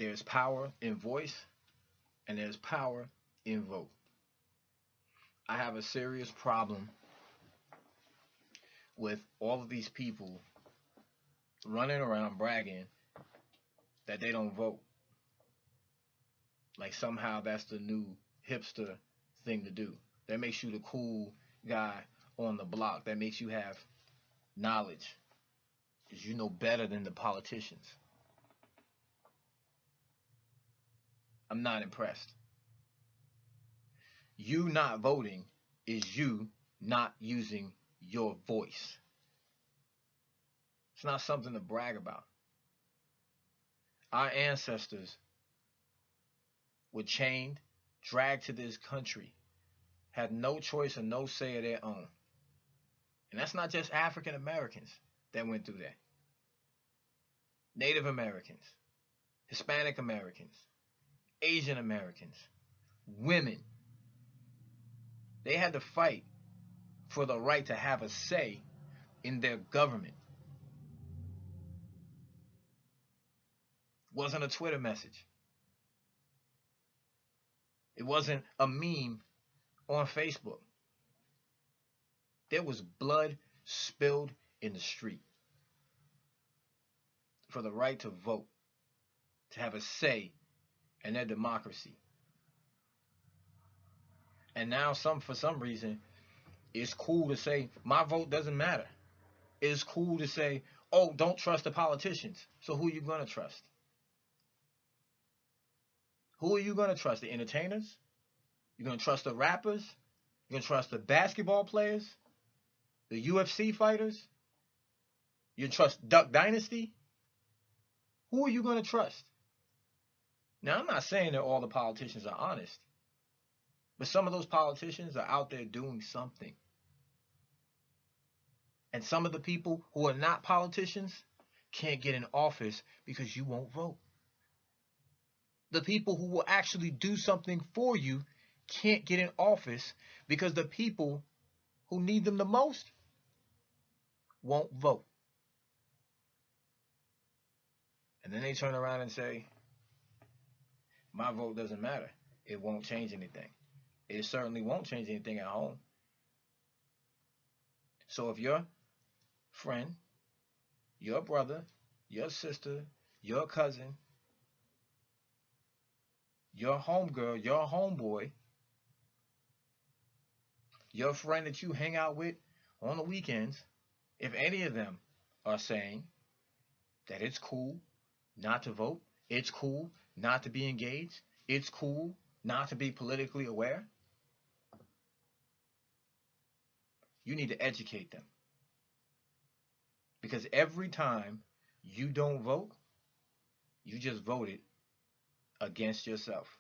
There's power in voice and there's power in vote. I have a serious problem with all of these people running around bragging that they don't vote. Like somehow that's the new hipster thing to do. That makes you the cool guy on the block. That makes you have knowledge. Because you know better than the politicians. I'm not impressed. You not voting is you not using your voice. It's not something to brag about. Our ancestors were chained, dragged to this country, had no choice and no say of their own. And that's not just African Americans that went through that. Native Americans, Hispanic Americans, Asian Americans, women. They had to fight for the right to have a say in their government. It wasn't a Twitter message. It wasn't a meme on Facebook. There was blood spilled in the street for the right to vote, to have a say in their democracy. And now for some reason, it's cool to say, my vote doesn't matter. It's cool to say, oh, don't trust the politicians. So who are you going to trust? Who are you going to trust? The entertainers? You're going to trust the rappers? You're going to trust the basketball players? The UFC fighters? You trust Duck Dynasty? Who are you going to trust? Now, I'm not saying that all the politicians are honest, but some of those politicians are out there doing something. And some of the people who are not politicians can't get in office because you won't vote. The people who will actually do something for you can't get in office because the people who need them the most won't vote. And then they turn around and say, my vote doesn't matter. It won't change anything. It certainly won't change anything at home. So if your friend, your brother, your sister, your cousin, your homegirl, your homeboy, your friend that you hang out with on the weekends, if any of them are saying that it's cool not to vote, it's cool not to be engaged, it's cool not to be politically aware, you need to educate them. Because every time you don't vote, you just voted against yourself.